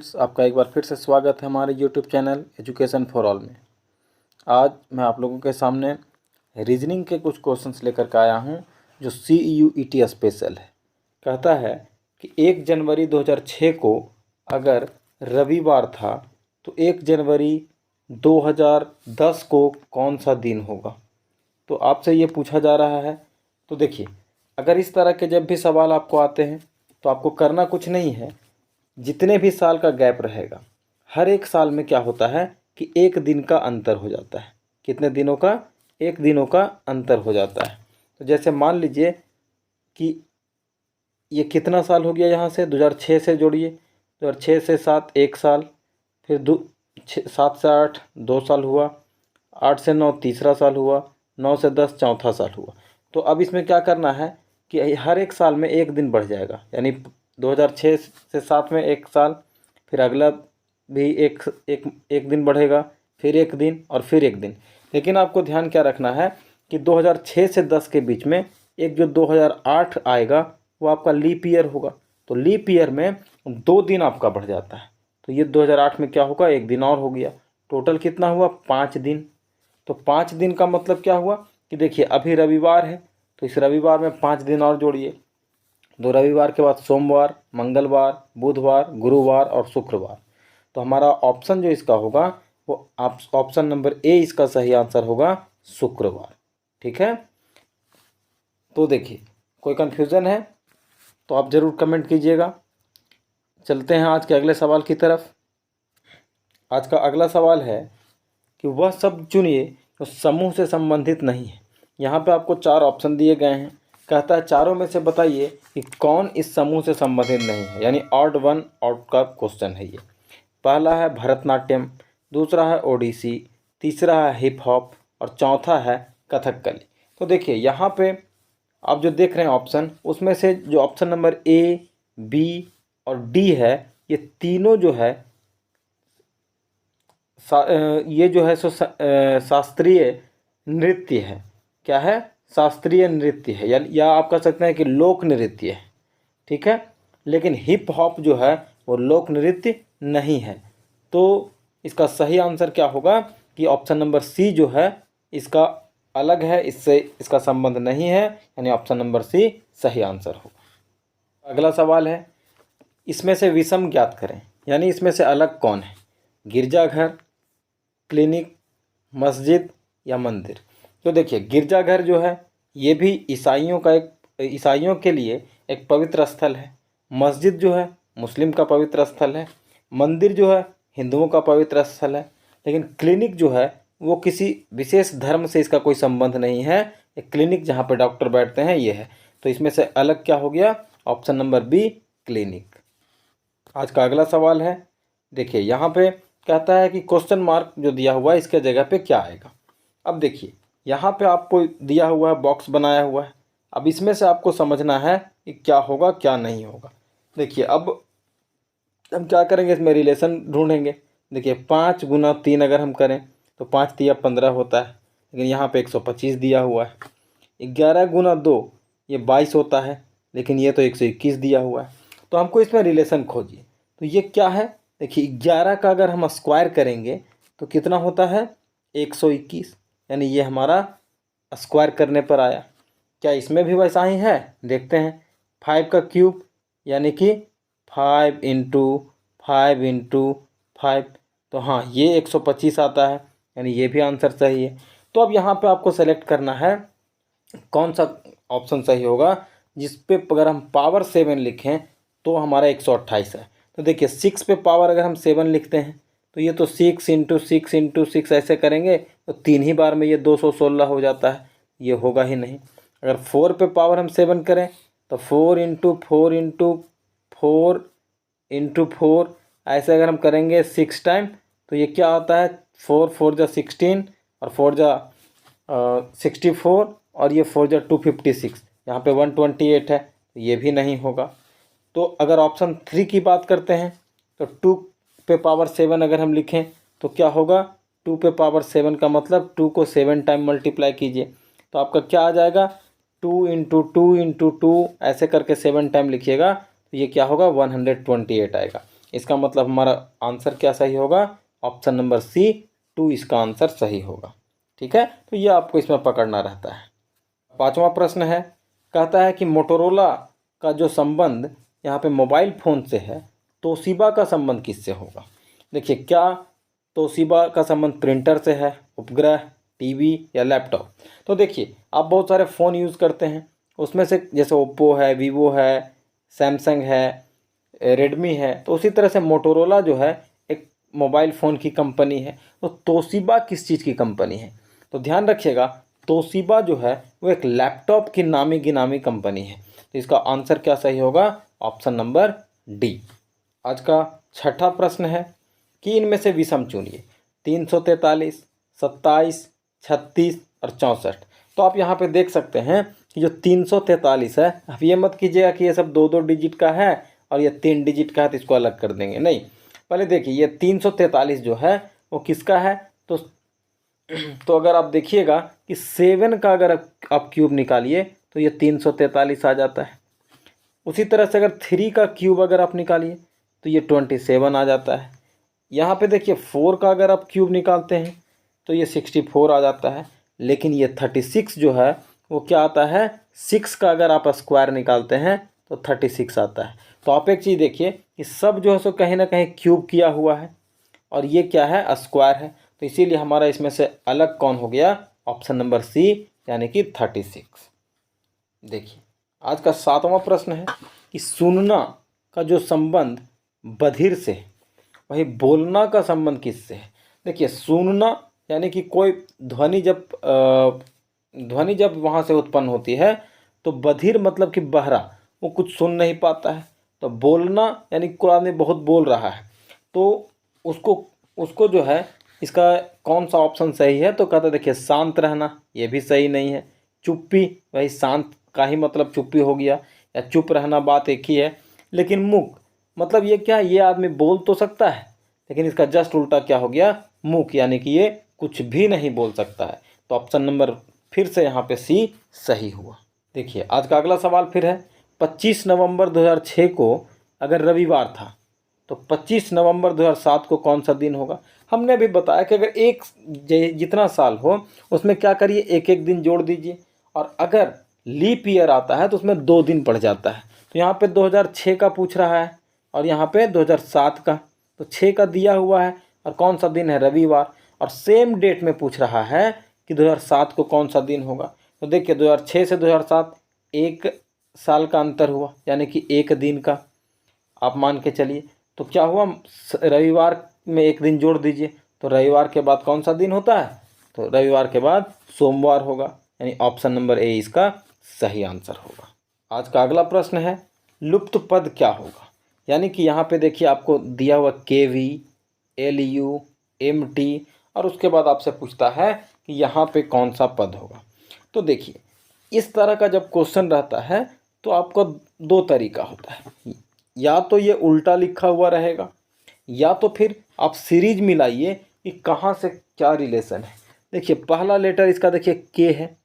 Friends, आपका एक बार फिर से स्वागत है हमारे YouTube channel education for all में। आज मैं आप लोगों के सामने रीजनिंग के कुछ क्वेश्चंस लेकर के आया हूं जो CUET स्पेशल है। कहता है कि 1 जनवरी 2006 को अगर रविवार था तो 1 जनवरी 2010 को कौन सा दिन होगा। तो आपसे ये पूछा जा रहा है। तो देखिए, अगर इस तरह के जब भी सवाल आपको आते हैं तो आपको करना कुछ नहीं है। जितने भी साल का गैप रहेगा, हर एक साल में क्या होता है कि एक दिन का अंतर हो जाता है। कितने दिनों का? एक दिनों का अंतर हो जाता है। तो जैसे मान लीजिए कि ये कितना साल हो गया, यहाँ से 2006 से जोड़िए, 2006 से 7 1 साल, फिर 7 से 8 2 साल हुआ, 8 से 9 तीसरा साल हुआ, 9 से 10 चौथा साल हुआ। तो अब इसमें क्या करना है कि हर एक साल में एक दिन बढ़ जाएगा, यानी 2006 से 7 में 1 साल, फिर अगला भी एक दिन बढ़ेगा, फिर एक दिन और फिर एक दिन। लेकिन आपको ध्यान क्या रखना है कि 2006 से 10 के बीच में एक जो 2008 आएगा वो आपका लीप ईयर होगा। तो लीप ईयर में 2 दिन आपका बढ़ जाता है। तो ये 2008 में क्या होगा, एक दिन और हो गया। टोटल कितना हुआ? 5 दिन। तो 5 दिन का मतलब क्या हुआ कि देखिए, अभी रविवार है तो इस रविवार में 5 दिन और जोड़िए। 2 रविवार के बाद सोमवार, मंगलवार, बुधवार, गुरुवार और शुक्रवार। तो हमारा ऑप्शन जो इसका होगा वो आप ऑप्शन नंबर ए इसका सही आंसर होगा, शुक्रवार। ठीक है। तो देखिए, कोई कन्फ्यूज़न है तो आप ज़रूर कमेंट कीजिएगा। चलते हैं आज के अगले सवाल की तरफ। आज का अगला सवाल है कि वह शब्द चुनिए जो समूह से संबंधित नहीं है। यहाँ पे आपको 4 ऑप्शन दिए गए हैं। कहता है चारों में से बताइए कि कौन इस समूह से संबंधित नहीं है, यानी ऑड वन आउट का क्वेश्चन है ये। पहला है भरतनाट्यम, दूसरा है ओडिसी, तीसरा है हिप हॉप और चौथा है कथकली। तो देखिए, यहाँ पे आप जो देख रहे हैं ऑप्शन, उसमें से जो ऑप्शन नंबर ए, बी और डी है, ये तीनों जो है ये जो है सो शास्त्रीय नृत्य है। क्या है? शास्त्रीय नृत्य है, या आप कह सकते हैं कि लोक नृत्य है। ठीक है। लेकिन हिप हॉप जो है वो लोक नृत्य नहीं है। तो इसका सही आंसर क्या होगा कि ऑप्शन नंबर सी जो है इसका अलग है, इससे इसका संबंध नहीं है, यानी ऑप्शन नंबर सी सही आंसर होगा। अगला सवाल है, इसमें से विषम ज्ञात करें, यानी इसमें से अलग कौन है? गिरजाघर, क्लिनिक, मस्जिद या मंदिर। तो देखिए, गिरजाघर जो है ये भी ईसाइयों के लिए एक पवित्र स्थल है। मस्जिद जो है मुस्लिम का पवित्र स्थल है। मंदिर जो है हिंदुओं का पवित्र स्थल है। लेकिन क्लिनिक जो है वो किसी विशेष धर्म से इसका कोई संबंध नहीं है। एक क्लिनिक जहाँ पर डॉक्टर बैठते हैं ये है। तो इसमें से अलग क्या हो गया? Option number B, clinic. आज का अगला सवाल है, देखिए यहाँ पे कहता है कि क्वेश्चन मार्क जो दिया हुआ है इसके जगह पे क्या आएगा। अब देखिए, यहाँ पे आपको दिया हुआ है, बॉक्स बनाया हुआ है। अब इसमें से आपको समझना है कि क्या होगा क्या नहीं होगा। देखिए, अब हम क्या करेंगे, इसमें रिलेशन ढूंढेंगे। देखिए, 5 गुना 3 अगर हम करें तो 5 तिया 15 होता है, लेकिन यहाँ पे 125 दिया हुआ है। 11 गुना 2 ये 22 होता है, लेकिन ये तो 121 दिया हुआ है। तो हमको इसमें रिलेशन खोजिए। तो ये क्या है? देखिए, 11 का अगर हम स्क्वायर करेंगे तो कितना होता है? 121, यानी ये हमारा स्क्वायर करने पर आया। क्या इसमें भी वैसा ही है? देखते हैं। 5 का क्यूब यानी कि 5 इंटू 5 इंटू 5, तो हाँ ये 125 आता है, यानी ये भी आंसर सही है। तो अब यहाँ पे आपको सेलेक्ट करना है कौन सा ऑप्शन सही होगा, जिस पे अगर हम पावर 7 लिखें तो हमारा 128 है। तो देखिए, 6 पे पावर अगर हम 7 लिखते हैं तो ये तो 6 इंटू 6 इंटू 6 ऐसे करेंगे तो 3 ही बार में ये 216 हो जाता है, ये होगा ही नहीं। अगर 4 पे पावर हम 7 करें तो 4 इंटू 4 इंटू 4 इंटू 4 ऐसे अगर हम करेंगे 6 टाइम तो ये क्या होता है? 4 4 जा 16 और 4 जा 64 और ये 4 जा 256, यहाँ पे 128 है, तो ये भी नहीं होगा। तो अगर ऑप्शन 3 की बात करते हैं तो 2 पे पावर 7 अगर हम लिखें तो क्या होगा? 2 पे पावर 7 का मतलब 2 को 7 टाइम मल्टीप्लाई कीजिए तो आपका क्या आ जाएगा? 2 इंटू 2 इंटू 2 ऐसे करके 7 टाइम लिखिएगा तो ये क्या होगा? 128 आएगा। इसका मतलब हमारा आंसर क्या सही होगा, ऑप्शन नंबर सी 2 इसका आंसर सही होगा। ठीक है, तो ये आपको इसमें पकड़ना रहता है। 5वां प्रश्न है, कहता है कि मोटोरोला का जो संबंध यहाँ पे मोबाइल फ़ोन से है, तोशिबा का संबंध किससे होगा। देखिए, क्या तोशिबा का संबंध प्रिंटर से है, उपग्रह, टीवी या लैपटॉप। तो देखिए, आप बहुत सारे फ़ोन यूज़ करते हैं, उसमें से जैसे ओप्पो है, वीवो है, सैमसंग है, रेडमी है, तो उसी तरह से मोटोरोला जो है एक मोबाइल फ़ोन की कंपनी है। तो तोशिबा किस चीज़ की कंपनी है, तो ध्यान रखिएगा, तोशिबा जो है वो एक लैपटॉप की नामी गिनामी कंपनी है। तो इसका आंसर क्या सही होगा, ऑप्शन नंबर डी। आज का 6ठा प्रश्न है कि इनमें से विषम चुनिए, 343, 27, 36 और 64। तो आप यहाँ पे देख सकते हैं कि जो 343 है, अब ये मत कीजिएगा कि ये सब 2-2 डिजिट का है और ये 3 डिजिट का है तो इसको अलग कर देंगे, नहीं। पहले देखिए, ये 343 जो है वो किसका है, तो अगर आप देखिएगा कि 7 का अगर आप क्यूब निकालिए तो ये 343 आ जाता है। उसी तरह से अगर 3 का क्यूब अगर आप निकालिए तो ये 27 आ जाता है। यहाँ पे देखिए 4 का अगर आप क्यूब निकालते हैं तो ये 64 आ जाता है। लेकिन ये 36 जो है वो क्या आता है, 6 का अगर आप स्क्वायर निकालते हैं तो 36 आता है। तो आप एक चीज़ देखिए कि सब जो है सो कहीं ना कहीं क्यूब किया हुआ है और ये क्या है, स्क्वायर है। तो इसीलिए हमारा इसमें से अलग कौन हो गया, ऑप्शन नंबर सी यानी कि 36। देखिए, आज का 7वां प्रश्न है कि सुनना का जो संबंध बधिर से है, वही बोलना का संबंध किससे है। देखिए, सुनना यानी कि कोई ध्वनि जब वहाँ से उत्पन्न होती है, तो बधिर मतलब कि बहरा, वो कुछ सुन नहीं पाता है। तो बोलना यानी कोई आदमी बहुत बोल रहा है, तो उसको जो है, इसका कौन सा ऑप्शन सही है, तो कहता है देखिए शांत रहना, ये भी सही नहीं है। चुप्पी, वही शांत का ही मतलब चुप्पी हो गया, या चुप रहना बात एक ही है। लेकिन मूक मतलब ये क्या है, ये आदमी बोल तो सकता है लेकिन इसका जस्ट उल्टा क्या हो गया, मूक, यानी कि ये कुछ भी नहीं बोल सकता है। तो ऑप्शन नंबर फिर से यहाँ पे सी सही हुआ। देखिए, आज का अगला सवाल फिर है, 25 नवंबर 2006 को अगर रविवार था तो 25 नवंबर 2007 को कौन सा दिन होगा। हमने अभी बताया कि अगर एक जितना साल हो उसमें क्या करिए, एक एक दिन जोड़ दीजिए, और अगर लीप ईयर आता है तो उसमें 2 दिन पड़ जाता है। तो यहाँ पे 2006 का पूछ रहा है और यहाँ पे 2007 का, तो 6 का दिया हुआ है और कौन सा दिन है, रविवार, और सेम डेट में पूछ रहा है कि 2007 को कौन सा दिन होगा। तो देखिए, 2006 से 2007 1 साल का अंतर हुआ, यानी कि 1 दिन का आप मान के चलिए। तो क्या हुआ, रविवार में 1 दिन जोड़ दीजिए, तो रविवार के बाद कौन सा दिन होता है, तो रविवार के बाद सोमवार होगा, यानी ऑप्शन नंबर ए इसका सही आंसर होगा। आज का अगला प्रश्न है, लुप्त पद क्या होगा। यानी कि यहाँ पे देखिए आपको दिया हुआ KV, LU, MT, और उसके बाद आपसे पूछता है कि यहाँ पे कौन सा पद होगा। तो देखिए, इस तरह का जब क्वेश्चन रहता है तो आपको 2 तरीका होता है, या तो ये उल्टा लिखा हुआ रहेगा, या तो फिर आप सीरीज मिलाइए कि कहाँ से क्या रिलेशन है। देखिए, पहला लेटर इसका देखिए के है,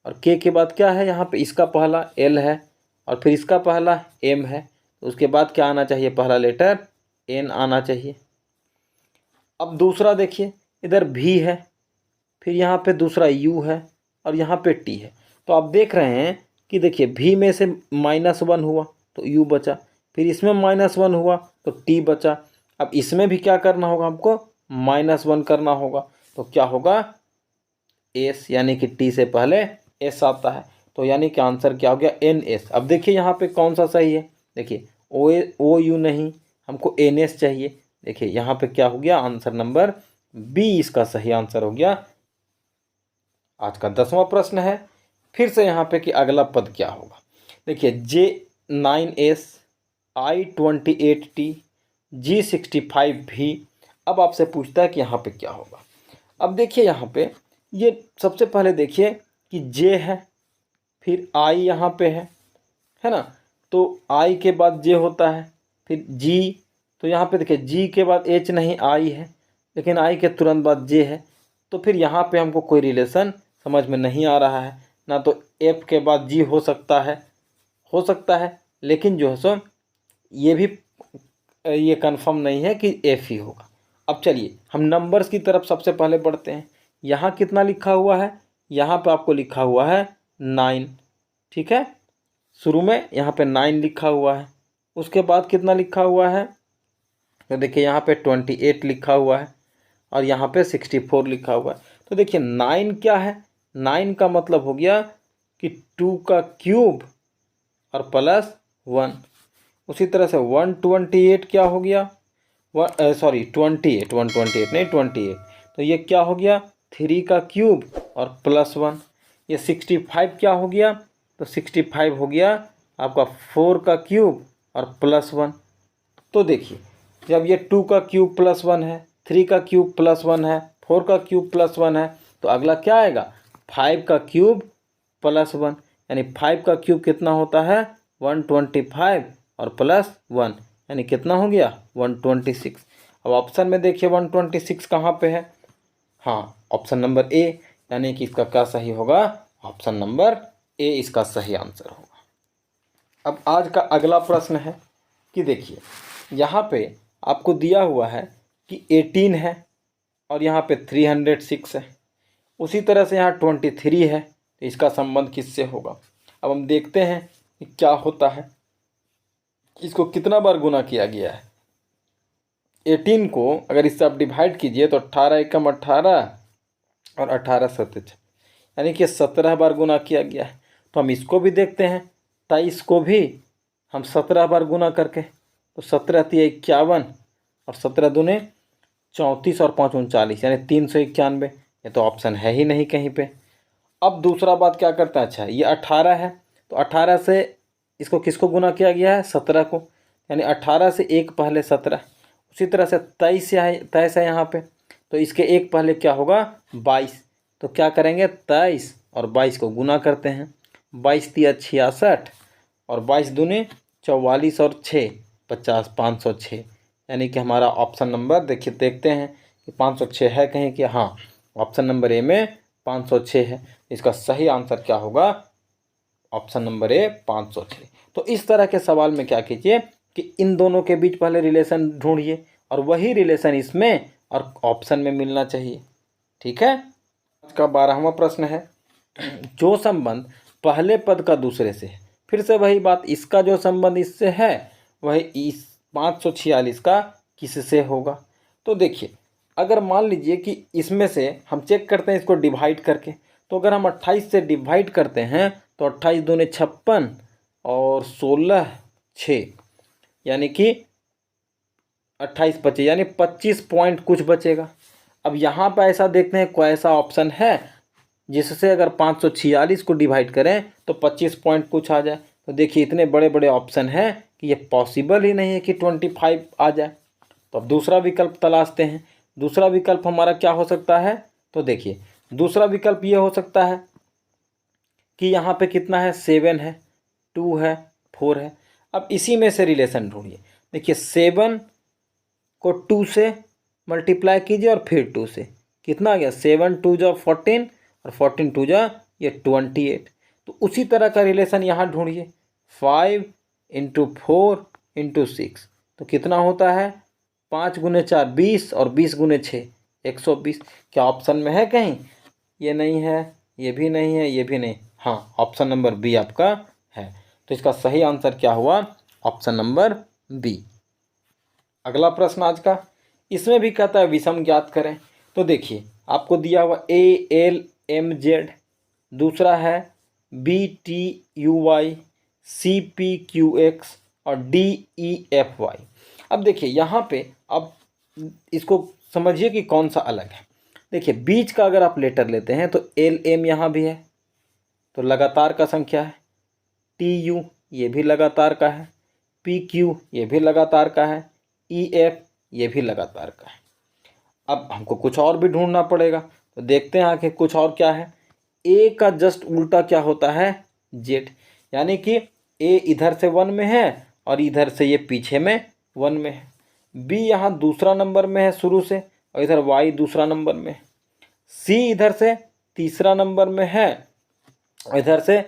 और के के बाद क्या है, यहाँ पे इसका पहला L है, और फिर इसका पहला M है, तो उसके बाद क्या आना चाहिए, पहला लेटर N आना चाहिए। अब दूसरा देखिए, इधर V है, फिर यहाँ पे दूसरा U है, और यहाँ पे T है। तो आप देख रहे हैं कि देखिए V में से -1 हुआ तो U बचा, फिर इसमें -1 हुआ तो T बचा। अब इसमें भी क्या करना होगा, हमको -1 करना होगा, तो क्या होगा, S, यानी कि T से पहले S आता है। तो यानी कि आंसर क्या हो गया, NS। अब देखिए यहाँ पे कौन सा सही है, देखिए OU नहीं, हमको NS चाहिए। देखिए यहाँ पे क्या हो गया, आंसर नंबर B इसका सही आंसर हो गया। आज का 10वां प्रश्न है फिर से यहाँ पे कि अगला पद क्या होगा। देखिए, J9S, I28T, G65V। अब आपसे पूछता है कि यहाँ पे क्या होगा। अब देखिए यहाँ पे ये सबसे पहले देखिए कि J है, फिर I यहाँ पे है ना, तो I के बाद J होता है, फिर G, तो यहाँ पे देखिए G के बाद H नहीं, I है, लेकिन I के तुरंत बाद J है। तो फिर यहाँ पे हमको कोई रिलेशन समझ में नहीं आ रहा है, ना तो F के बाद G हो सकता है, लेकिन जो है सो ये भी ये कंफर्म नहीं है कि एफ ही होगा। अब चलिए हम नंबर्स की तरफ सबसे पहले बढ़ते हैं। यहाँ कितना लिखा हुआ है, यहाँ पे आपको लिखा हुआ है 9, ठीक है, शुरू में यहाँ पे 9 लिखा हुआ है। उसके बाद कितना लिखा हुआ है, तो देखिए यहाँ पे 28 लिखा हुआ है और यहाँ पे 64 लिखा हुआ है। तो देखिए 9 क्या है, 9 का मतलब हो गया कि 2 का क्यूब और प्लस 1। उसी तरह से 128 क्या हो गया, 28 128 नहीं 28, तो ये क्या हो गया 3 का क्यूब और प्लस 1। ये 65 क्या हो गया, तो 65 हो गया आपका 4 का क्यूब और प्लस 1। तो देखिए जब ये 2 का क्यूब प्लस 1 है, 3 का क्यूब प्लस 1 है, 4 का क्यूब प्लस 1 है, तो अगला क्या आएगा 5 का क्यूब प्लस 1, यानी 5 का क्यूब कितना होता है 125 और प्लस 1 यानी कितना हो गया 126। अब ऑप्शन में देखिए 126 कहाँ पे है, हाँ ऑप्शन नंबर ए, यानी कि इसका क्या सही होगा, ऑप्शन नंबर ए इसका सही आंसर होगा। अब आज का अगला प्रश्न है कि देखिए यहाँ पे आपको दिया हुआ है कि 18 है और यहाँ पे 306 है, उसी तरह से यहाँ 23 है, तो इसका संबंध किससे होगा। अब हम देखते हैं कि क्या होता है, इसको कितना बार गुना किया गया है। 18 को अगर इससे आप डिवाइड कीजिए तो 18 एकम 18 और 18 सत्ते, यानी कि 17 बार गुना किया गया है। तो हम इसको भी देखते हैं, 23 को भी हम 17 बार गुना करके, तो 17 × 51 और 17 दूने 34 और 5 39 यानी 391। ये तो ऑप्शन है ही नहीं कहीं पे। अब दूसरा बात क्या करता है, अच्छा ये 18 है तो 18 से इसको किसको गुना किया गया है 17 को, यानी 18 से एक पहले 17। उसी तरह से 23 है यहाँ पे, तो इसके एक पहले क्या होगा 22। तो क्या करेंगे 23 और 22 को गुना करते हैं, 22 × 66 और 22 दूने 44 और 6 50 506, यानी कि हमारा ऑप्शन नंबर देखिए देखते हैं कि 506 है कहीं कि, हाँ ऑप्शन नंबर ए में 506 है। इसका सही आंसर क्या होगा, ऑप्शन नंबर ए 506। तो इस तरह के सवाल में क्या कीजिए कि इन दोनों के बीच पहले रिलेशन ढूंढिए और वही रिलेशन इसमें और ऑप्शन में मिलना चाहिए, ठीक है। आज का 12वां प्रश्न है, जो संबंध पहले पद का दूसरे से है, फिर से वही बात, इसका जो संबंध इससे है वही इस 546 का किससे होगा। तो देखिए अगर मान लीजिए कि इसमें से हम चेक करते हैं इसको डिवाइड करके, तो अगर हम 28 से डिवाइड करते हैं तो 28 दूने 56 और 16 6, यानी कि 28 बचे, यानी 25 पॉइंट कुछ बचेगा। अब यहाँ पर ऐसा देखते हैं कोई ऐसा ऑप्शन है जिससे अगर 546 को डिवाइड करें तो 25 पॉइंट कुछ आ जाए। तो देखिए इतने बड़े बड़े ऑप्शन हैं कि ये पॉसिबल ही नहीं है कि 25 आ जाए। तो अब दूसरा विकल्प तलाशते हैं। दूसरा विकल्प हमारा क्या हो सकता है, तो देखिए दूसरा विकल्प ये हो सकता है कि यहाँ पे कितना है 7 है, 2 है, 4 है। अब इसी में से रिलेशन ढूंढिए। देखिए 7 को 2 से मल्टीप्लाई कीजिए और फिर 2 से, कितना आ गया 7 2 जा 14 और 14 2 जा ये 28। तो उसी तरह का रिलेशन यहाँ ढूंढिए, 5 × 4 × 6, तो कितना होता है 5 × 4 20 और 20 × 6 120। क्या ऑप्शन में है कहीं, ये नहीं है, ये भी नहीं है, ये भी नहीं, हाँ ऑप्शन नंबर बी आपका है। तो इसका सही आंसर क्या हुआ, ऑप्शन नंबर बी। अगला प्रश्न आज का, इसमें भी कहता है विषम ज्ञात करें। तो देखिए आपको दिया हुआ ALMZ, दूसरा है BTUY, CPQX और DEFY। अब देखिए यहाँ पे अब इसको समझिए कि कौन सा अलग है। देखिए बीच का अगर आप लेटर लेते हैं तो LM यहाँ भी है तो लगातार का संख्या है, TU ये भी लगातार का है, PQ ये भी लगातार का है, EF ये भी लगातार का है। अब हमको कुछ और भी ढूंढना पड़ेगा, तो देखते हैं आखिर कुछ और क्या है। A का जस्ट उल्टा क्या होता है Z, यानी कि A इधर से 1 में है और इधर से ये पीछे में 1 में है। B यहाँ दूसरा नंबर में है शुरू से और इधर Y दूसरा नंबर में है। C इधर से तीसरा नंबर में है और इधर से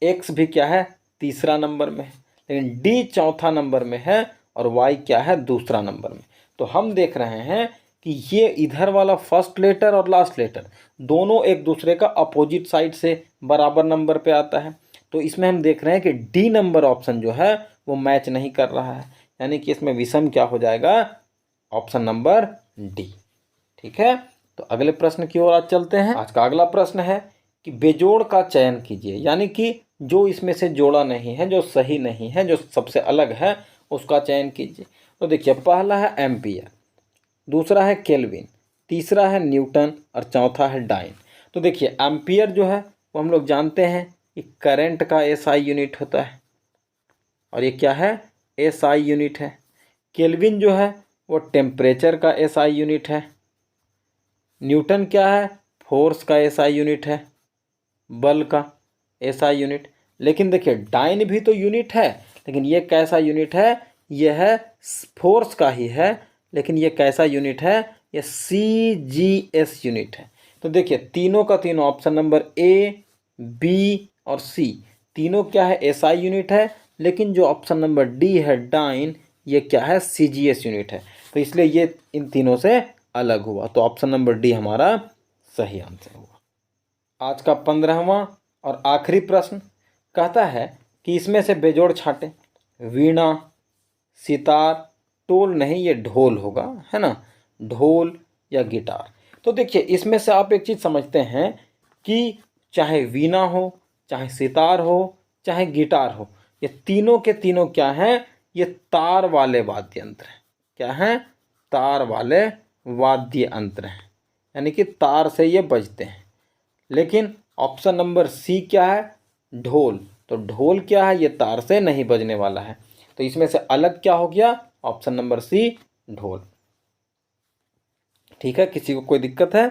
X भी क्या है तीसरा नंबर में है। लेकिन D चौथा नंबर में है और y क्या है दूसरा नंबर में। तो हम देख रहे हैं कि ये इधर वाला फर्स्ट लेटर और लास्ट लेटर दोनों एक दूसरे का अपोजिट साइड से बराबर नंबर पे आता है। तो इसमें हम देख रहे हैं कि डी नंबर ऑप्शन जो है वो मैच नहीं कर रहा है, यानी कि इसमें विषम क्या हो जाएगा, ऑप्शन नंबर डी। ठीक है, तो अगले प्रश्न की ओर आज चलते हैं। आज का अगला प्रश्न है कि बेजोड़ का चयन कीजिए, यानी कि जो इसमें से जोड़ा नहीं है, जो सही नहीं है, जो सबसे अलग है उसका चयन कीजिए। तो देखिए पहला है एम्पियर, दूसरा है केल्विन, तीसरा है न्यूटन और चौथा है डाइन। तो देखिए एम्पियर जो है वो हम लोग जानते हैं कि करंट का एसआई यूनिट होता है और ये क्या है, एसआई यूनिट है। केल्विन जो है वो टेम्परेचर का एसआई यूनिट है। न्यूटन क्या है, फोर्स का एसआई यूनिट है, बल का एसआई यूनिट। लेकिन देखिए डाइन भी तो यूनिट है, लेकिन ये कैसा यूनिट है, यह है फोर्स का ही है, लेकिन ये कैसा यूनिट है, ये CGS यूनिट है। तो देखिए तीनों का तीनों ऑप्शन नंबर ए, बी और सी तीनों क्या है, एसआई यूनिट है, लेकिन जो ऑप्शन नंबर डी है डाइन, ये क्या है, CGS यूनिट है। तो इसलिए ये इन तीनों से अलग हुआ, तो ऑप्शन नंबर डी हमारा सही आंसर हुआ। आज का 15वां और आखिरी प्रश्न कहता है कि इसमें से बेजोड़ छांटे। वीणा, सितार, टोल नहीं, ये ढोल होगा, है ना, ढोल या गिटार। तो देखिए इसमें से आप एक चीज़ समझते हैं कि चाहे वीणा हो, चाहे सितार हो, चाहे गिटार हो, ये तीनों के तीनों क्या हैं, ये तार वाले वाद्य यंत्र हैं। क्या हैं, तार वाले वाद्य यंत्र हैं, यानी कि तार से ये बजते हैं। लेकिन ऑप्शन नंबर सी क्या है, ढोल। तो ढोल क्या है, ये तार से नहीं बजने वाला है। तो इसमें से अलग क्या हो गया, ऑप्शन नंबर सी ढोल। ठीक है, किसी को कोई दिक्कत है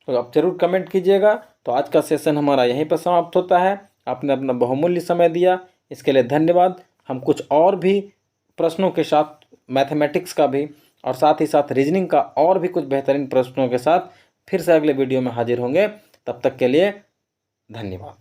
तो आप जरूर कमेंट कीजिएगा। तो आज का सेशन हमारा यहीं पर समाप्त होता है। आपने अपना बहुमूल्य समय दिया, इसके लिए धन्यवाद। हम कुछ और भी प्रश्नों के साथ, मैथमेटिक्स का भी और साथ ही साथ रीजनिंग का और भी कुछ बेहतरीन प्रश्नों के साथ फिर से अगले वीडियो में हाजिर होंगे। तब तक के लिए धन्यवाद।